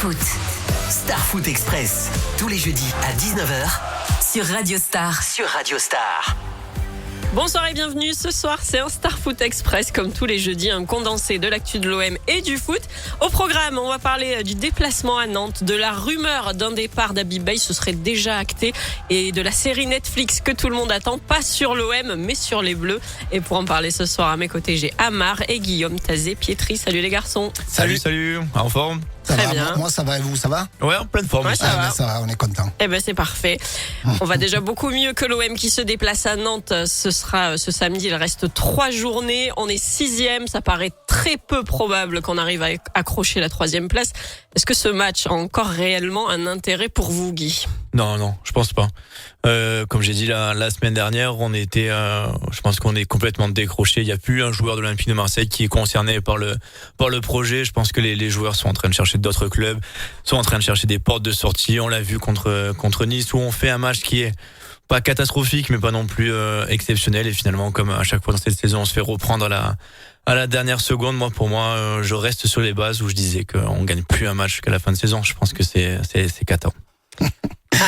foot. Star Foot Express, tous les jeudis à 19h sur Radio Star. Bonsoir et bienvenue, ce soir c'est un Star Foot Express, comme tous les jeudis, un condensé de l'actu de l'OM et du foot. Au programme, on va parler du déplacement à Nantes, de la rumeur d'un départ d'Habib Beye, ce serait déjà acté, et de la série Netflix que tout le monde attend, pas sur l'OM mais sur les Bleus. Et pour en parler ce soir à mes côtés, j'ai Amar et Guillaume Tazé-Pietri. Salut les garçons. Salut, en forme? Ça Très va, bien. moi ça va et vous, ça va? Ouais, en pleine forme. Ouais, ça va. Ça va, on est content. Eh ben c'est parfait. On va déjà beaucoup mieux que l'OM qui se déplace à Nantes. Ce sera ce samedi. Il reste 3 journées. On est 6e. Ça paraît très peu probable qu'on arrive à accrocher la 3e place. Est-ce que ce match a encore réellement un intérêt pour vous, Guy? Non, je pense pas. Comme j'ai dit la semaine dernière, je pense qu'on est complètement décroché. Il y a plus un joueur de l'Olympique de Marseille qui est concerné par le projet. Je pense que les joueurs sont en train de chercher d'autres clubs, sont en train de chercher des portes de sortie. On l'a vu contre Nice, où on fait un match qui est pas catastrophique, mais pas non plus exceptionnel. Et finalement, comme à chaque fois dans cette saison, on se fait reprendre à la dernière seconde. Pour moi, je reste sur les bases où je disais qu'on gagne plus un match qu'à la fin de saison. Je pense que c'est cata.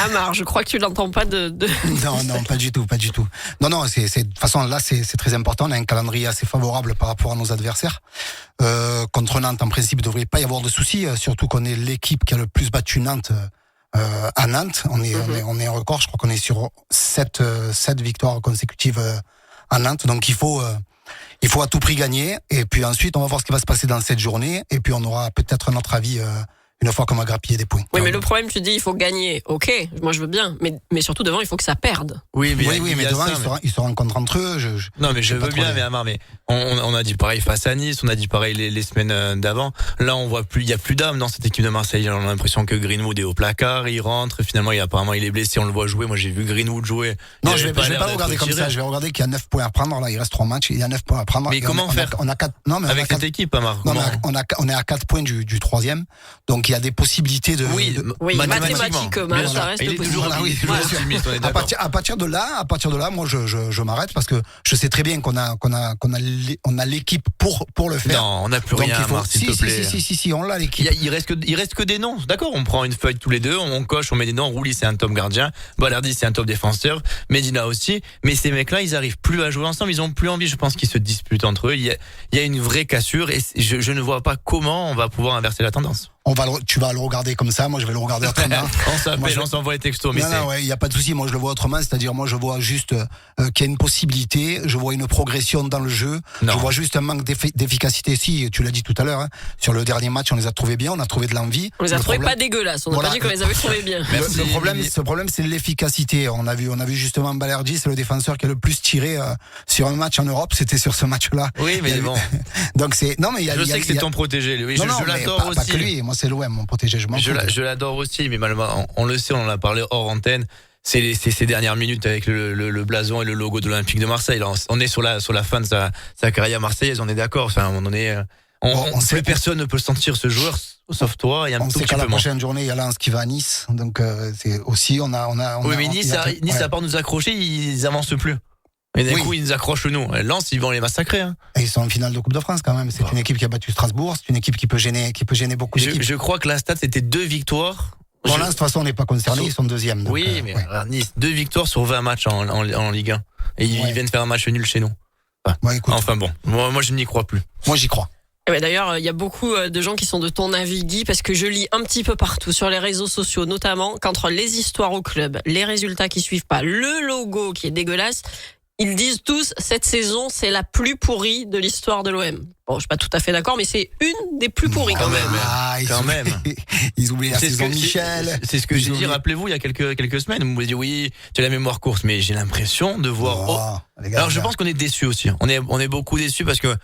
Amar, je crois que tu l'entends pas de... Non, pas du tout. Non, de toute façon, là, c'est très important. On a un calendrier assez favorable par rapport à nos adversaires. Contre Nantes, en principe, il ne devrait pas y avoir de soucis, surtout qu'on est l'équipe qui a le plus battu Nantes à Nantes. On est un record, je crois qu'on est sur 7 victoires consécutives à Nantes. Donc, il faut à tout prix gagner. Et puis ensuite, on va voir ce qui va se passer dans cette journée. Et puis, on aura peut-être notre avis une fois qu'on va grappiller des points. Oui, mais le problème, tu dis, il faut gagner. Ok, moi je veux bien, mais surtout devant, il faut que ça perde. Oui, mais devant, ils se rencontrent entre eux. Non, mais je veux bien, mais Amar, mais on a dit pareil face à Nice, on a dit pareil les semaines d'avant. Là, on voit plus, il y a plus d'âme dans cette équipe de Marseille. On a l'impression que Greenwood est au placard, il rentre, finalement, apparemment, il est blessé, on le voit jouer. Moi, j'ai vu Greenwood jouer. Non, je vais pas le regarder comme ça. Je vais regarder qu'il y a 9 points à prendre. Là, il reste 3 matchs, il y a 9 points à prendre. Mais comment faire? On a 4, non, mais avec cette équipe, Amar. Non, mais on est à 4 points du 3e. Donc, il y a des possibilités Oui, mathématiquement, ça reste possible. À partir de là, moi, je m'arrête parce que je sais très bien qu'on a l'équipe pour le faire. Non, on n'a plus rien, Amar, s'il te plaît. Si, on l'a l'équipe. Il reste que des noms. D'accord, on prend une feuille tous les deux, on coche, on met des noms. Rouli, c'est un top gardien. Balerdi, c'est un top défenseur. Medina aussi. Mais ces mecs-là, ils arrivent plus à jouer ensemble. Ils ont plus envie. Je pense qu'ils se disputent entre eux. Il y a une vraie cassure et je ne vois pas comment on va pouvoir inverser la tendance. Tu vas le regarder comme ça, moi je vais le regarder autrement. On s'appelle, on s'envoie les textos. Mais il y a pas de souci. Moi je le vois autrement, c'est-à-dire moi je vois juste qu'il y a une possibilité, je vois une progression dans le jeu. Non. Je vois juste un manque d'efficacité. Si tu l'as dit tout à l'heure, sur le dernier match, on les a trouvés bien, on a trouvé de l'envie. On les a trouvés pas dégueulasses. On n'a pas dit qu'on les avait trouvés bien. Le problème, c'est l'efficacité. On a vu justement Balerdi, c'est le défenseur qui a le plus tiré sur un match en Europe. C'était sur ce match-là. Oui, mais bon. Donc je sais que c'est ton protégé. Lui. Non, je l'adore aussi. Pas que lui. Moi, c'est l'OM, mon protégé. Je l'adore aussi, mais malheureusement, on le sait, on en a parlé hors antenne. C'est ces dernières minutes avec le blason et le logo de l'Olympique de Marseille. Là, on est sur la fin de sa carrière marseillaise. On est d'accord. Enfin, à un moment donné, plus personne ne peut sentir ce joueur sauf toi. On sait qu'à la prochaine journée, il y a Lens qui va à Nice. Donc c'est aussi mais Nice, à part nous accrocher, ils avancent plus. Et d'un coup, ils nous accrochent nous. Lens, ils vont les massacrer. Et ils sont en finale de Coupe de France quand même. C'est une équipe qui a battu Strasbourg. C'est une équipe qui peut gêner beaucoup d'équipes. Je crois que la stat c'était 2 victoires. Bon, là, de toute façon, on n'est pas concerné. Ils sont 2e. Donc, oui, mais Nice, 2 victoires sur 20 matchs en Ligue 1. Et ils viennent faire un match nul chez nous. Enfin bon, moi je n'y crois plus. Moi j'y crois. D'ailleurs, il y a beaucoup de gens qui sont de ton avis, Guy, parce que je lis un petit peu partout sur les réseaux sociaux, notamment qu'entre les histoires au club, les résultats qui suivent pas, le logo qui est dégueulasse, ils disent tous, cette saison, c'est la plus pourrie de l'histoire de l'OM. Bon, je suis pas tout à fait d'accord, mais c'est une des plus pourries quand même. Ils oublient la saison Michel. C'est ce que j'ai dit, rappelez-vous, il y a quelques semaines. Vous m'avez dit, oui, tu as la mémoire courte, mais j'ai l'impression de voir... Alors je pense qu'on est déçus aussi. On est beaucoup déçus parce que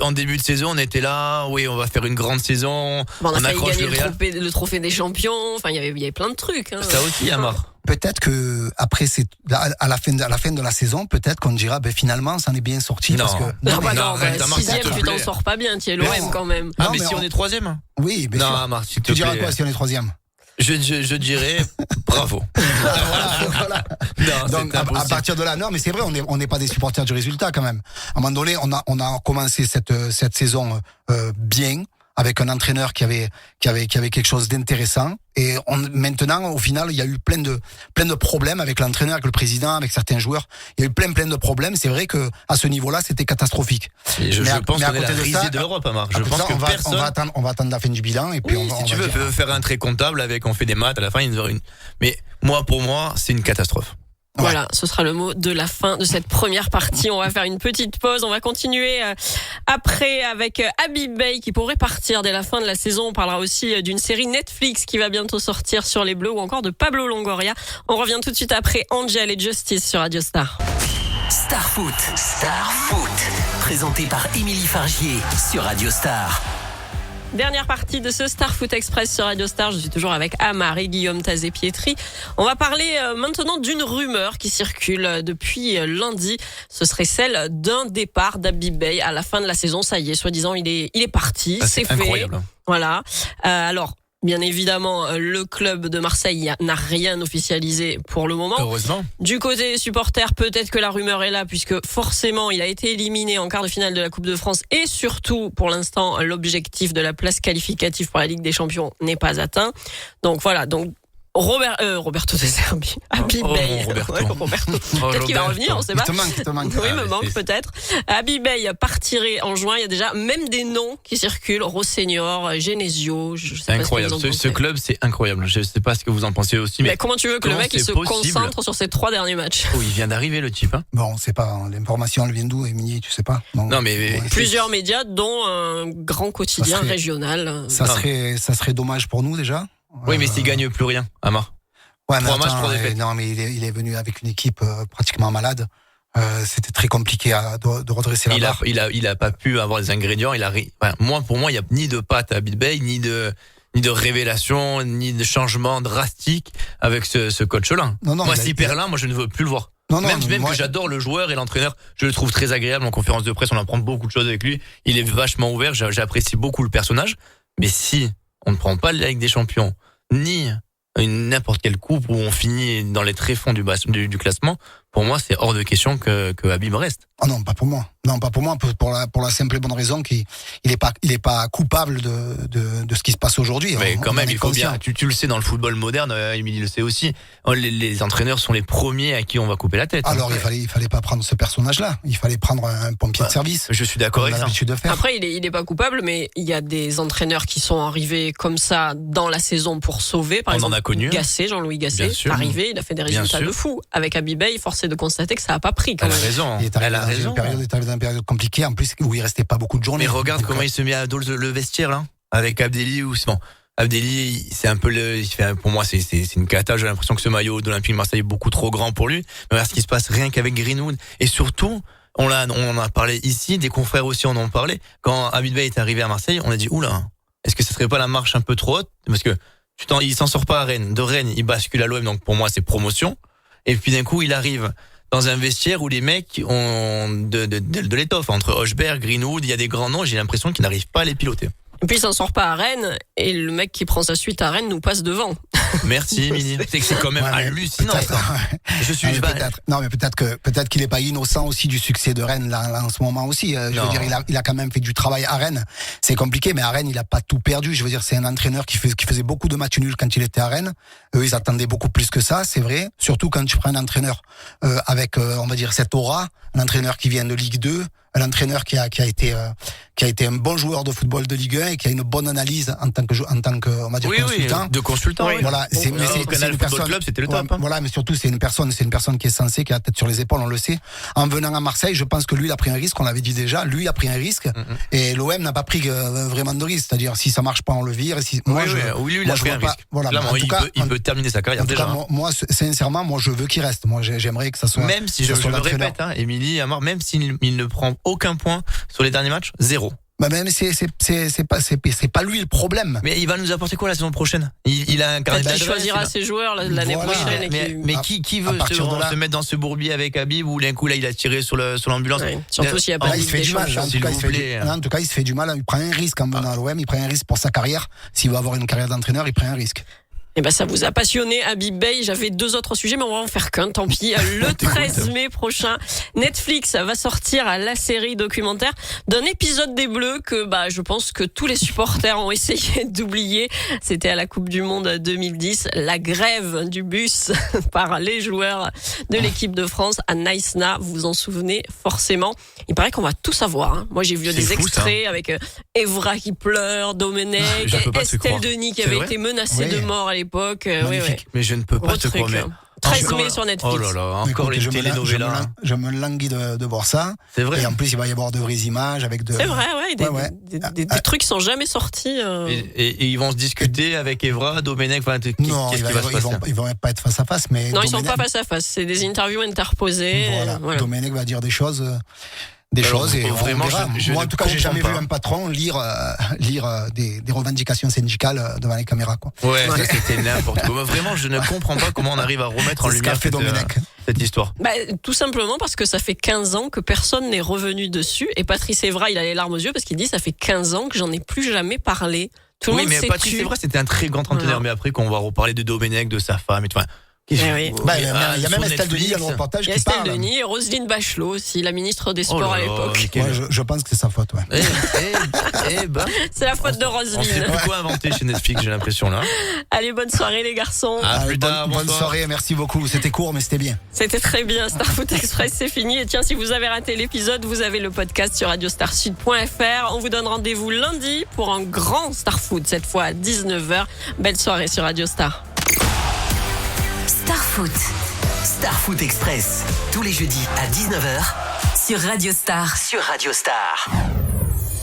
en début de saison, on était là, oui, on va faire une grande saison. On a failli gagner le trophée des champions. Enfin, il y avait plein de trucs. Ça aussi, Amar. Peut-être que après à la fin de la saison, peut-être qu'on dira finalement ça en est bien sorti. Non, parce que non, 6e, tu t'en sors pas bien, tu es l'OM quand même. Ah, mais si on est 3e. Oui, bien sûr. Amar, tu diras quoi si on est 3e? Je dirais bravo. Voilà. Non, donc à partir de là, non, mais c'est vrai, on n'est pas des supporters du résultat quand même. À un moment donné, on a commencé cette saison bien. avec un entraîneur qui avait quelque chose d'intéressant. Et maintenant, au final, il y a eu plein de problèmes avec l'entraîneur, avec le président, avec certains joueurs. Il y a eu plein de problèmes. C'est vrai que à ce niveau-là, c'était catastrophique. Je pense qu'on est la risée de l'Europe, Marc. Je pense que on va attendre la fin du bilan et puis si tu veux faire un trait comptable on fait des maths à la fin, mais pour moi, c'est une catastrophe. Voilà, ce sera le mot de la fin de cette première partie. On va faire une petite pause. On va continuer après avec Habib Beye qui pourrait partir dès la fin de la saison. On parlera aussi d'une série Netflix qui va bientôt sortir sur les Bleus ou encore de Pablo Longoria. On revient tout de suite après Angel et Justice sur Radio Star. Star Foot, présenté par Émilie Fargier sur Radio Star. Dernière partie de ce Star Foot Express sur Radio Star. Je suis toujours avec Amar et Guillaume Tazé-Pietri. On va parler maintenant d'une rumeur qui circule depuis lundi. Ce serait celle d'un départ d'Habib Beye à la fin de la saison. Ça y est, soi-disant, il est parti. C'est fait. Incroyable. Voilà. Alors, bien évidemment, le club de Marseille n'a rien officialisé pour le moment. Heureusement. Du côté des supporters, peut-être que la rumeur est là, puisque forcément, il a été éliminé en quart de finale de la Coupe de France. Et surtout, pour l'instant, l'objectif de la place qualificative pour la Ligue des Champions n'est pas atteint. Donc voilà, Roberto De Zerbi, Habib Beye. Roberto. Peut-être qu'il va revenir, on sait pas. Il te manque. Oui, me manque peut-être. Habib Beye partirait en juin. Il y a déjà même des noms qui circulent. Rossenior, Genesio. C'est incroyable. Ce club, c'est incroyable. Je sais pas ce que vous en pensez aussi. Mais comment tu veux que le mec il se concentre sur ses 3 derniers matchs? Oh, il vient d'arriver le type. Bon, on sait pas. L'information, elle vient d'où, Émilie? Tu sais pas? Non, mais plusieurs médias, dont un grand quotidien régional. Ça serait dommage pour nous déjà. Oui, mais s'il gagne plus rien, Amar. Ouais, mais 3 matchs, 3 défaites. Non, mais il est venu avec une équipe pratiquement malade. C'était très compliqué de redresser la barre. Il a pas pu avoir les ingrédients. Pour moi, il y a ni de patte à Habib Beye, ni de révélation, ni de changement drastique avec ce coach-là. Moi, s'il perd là, moi, je ne veux plus le voir. Même que j'adore le joueur et l'entraîneur, je le trouve très agréable en conférence de presse. On apprend beaucoup de choses avec lui. Il est vachement ouvert. J'apprécie beaucoup le personnage. Mais si on ne prend pas la Ligue des Champions, ni n'importe quelle coupe où on finit dans les tréfonds du classement, pour moi, c'est hors de question que Habib reste. Ah non, pas pour moi. Non, pas pour moi, pour la simple et bonne raison qu'il est pas coupable de ce qui se passe aujourd'hui. Mais quand même, il faut bien. Tu le sais dans le football moderne, Émilie le sait aussi. Les entraîneurs sont les premiers à qui on va couper la tête. Alors il fallait pas prendre ce personnage-là. Il fallait prendre un pompier de service. Je suis d'accord avec ça. Après, il est pas coupable, mais il y a des entraîneurs qui sont arrivés comme ça dans la saison pour sauver. Par exemple, en a connu. Gasset, Jean-Louis Gasset, arrivé, il a fait des résultats de fou. Avec Habib Beye, force est de constater que ça a pas pris. Quand même. Elle a raison. Une période compliquée en plus où il restait pas beaucoup de journées. Mais regarde comment il se met à dos le vestiaire là avec Abdelli Abdelli, c'est un peu pour moi c'est une cata. J'ai l'impression que ce maillot d'Olympique Marseille est beaucoup trop grand pour lui. Mais regarde ce qui se passe rien qu'avec Greenwood et surtout on en a parlé ici, des confrères aussi en ont parlé. Quand Habib Beye est arrivé à Marseille, on a dit oula, est-ce que ce serait pas la marche un peu trop haute parce que il s'en sort pas à Rennes. De Rennes, il bascule à l'OM, donc pour moi c'est promotion. Et puis d'un coup, il arrive dans un vestiaire où les mecs ont de l'étoffe. Entre Hochberg, Greenwood, il y a des grands noms, j'ai l'impression qu'ils n'arrivent pas à les piloter. Et puis il s'en sort pas à Rennes, et le mec qui prend sa suite à Rennes nous passe devant. Merci, Émilie. C'est quand même hallucinant. Je suis peut-être qu'il est pas innocent aussi du succès de Rennes là en ce moment aussi. Je veux dire, il a quand même fait du travail à Rennes. C'est compliqué, mais à Rennes, il a pas tout perdu. Je veux dire, c'est un entraîneur qui faisait beaucoup de matchs nuls quand il était à Rennes. Eux, ils attendaient beaucoup plus que ça, c'est vrai. Surtout quand tu prends un entraîneur avec, on va dire, cette aura, un entraîneur qui vient de Ligue 2, un entraîneur qui a été un bon joueur de football de Ligue 1 et qui a une bonne analyse en tant que on va dire consultant. De consultant. Oui. Voilà, c'est une personne. Club, c'était le top. Voilà, mais surtout c'est une personne qui est censée, qui a la tête sur les épaules, on le sait. En venant à Marseille, je pense que lui il a pris un risque, on l'avait dit déjà, lui a pris un risque et l'OM n'a pas pris vraiment de risque, c'est-à-dire si ça marche pas on le vire et si lui il a pris un risque. Voilà, il peut terminer sa carrière déjà. Moi sincèrement, moi je veux qu'il reste. Moi j'aimerais que ça soit même si je le répète Émilie Amar, même s'il ne prend aucun point sur les derniers matchs, 0. Bah même c'est pas lui le problème. Mais il va nous apporter quoi la saison prochaine? Il a un carnet d'adresse. Il choisira ses joueurs l'année prochaine. Mais qui veut se mettre dans ce bourbier avec Habib ou d'un coup là il a tiré sur l'ambulance? Surtout s'il y a pas de Ligue des Champions. En tout cas, il se fait du mal. Il prend un risque en venant à l'OM. Il prend un risque pour sa carrière. S'il veut avoir une carrière d'entraîneur, il prend un risque. Et ben ça vous a passionné, Habib Beye. J'avais 2 autres sujets, mais on va en faire qu'un, tant pis. Le 13 mai prochain, Netflix va sortir la série documentaire d'un épisode des Bleus que je pense que tous les supporters ont essayé d'oublier. C'était à la Coupe du Monde 2010, la grève du bus par les joueurs de l'équipe de France à Naïsna. Vous vous en souvenez forcément. Il paraît qu'on va tout savoir. Hein. Moi, j'ai vu des extraits avec Evra qui pleure, Domenech, Estelle Denis qui avait été menacée de mort à l'époque. Mais je ne peux pas te croire. 13 mai sur Netflix. Oh là là, encore les télénovelas. Je me languis de voir ça. C'est vrai. Et en plus, il va y avoir de vraies images avec de. C'est vrai, des trucs qui sont jamais sortis. Et ils vont se discuter avec Evra, Domenech. Non, ils vont pas être face à face, mais. Non, ils sont pas face à face. C'est des interviews interposées. Voilà. Domenech va dire des choses. Et vraiment, moi en tout cas j'ai jamais vu un patron lire des revendications syndicales devant les caméras quoi. Ouais, c'était n'importe quoi. Vraiment, je ne comprends pas comment on arrive à remettre en lumière cette histoire. Tout simplement parce que ça fait 15 ans que personne n'est revenu dessus et Patrice Evra, il a les larmes aux yeux parce qu'il dit ça fait 15 ans que j'en ai plus jamais parlé. Tout le monde mais Patrice Evra, c'était un très grand entraîneur, mais après qu'on va reparler de Domenech, de sa femme et tout. Il y a même Estelle Denis dans le reportage qui parle. Estelle Denis et Roselyne Bachelot aussi, la ministre des Sports à l'époque. Je pense que c'est sa faute, ouais. C'est la faute de Roselyne. On sait plus quoi inventer chez Netflix, j'ai l'impression là. Allez, bonne soirée les garçons. Plus tard, bonne soirée, merci beaucoup. C'était court mais c'était bien. C'était très bien. Star Foot Express, c'est fini. Et tiens, si vous avez raté l'épisode, vous avez le podcast sur radiostarsud.fr. On vous donne rendez-vous lundi pour un grand Star Foot, cette fois à 19h. Belle soirée sur Radio Star. Star Foot Express, tous les jeudis à 19h sur Radio Star.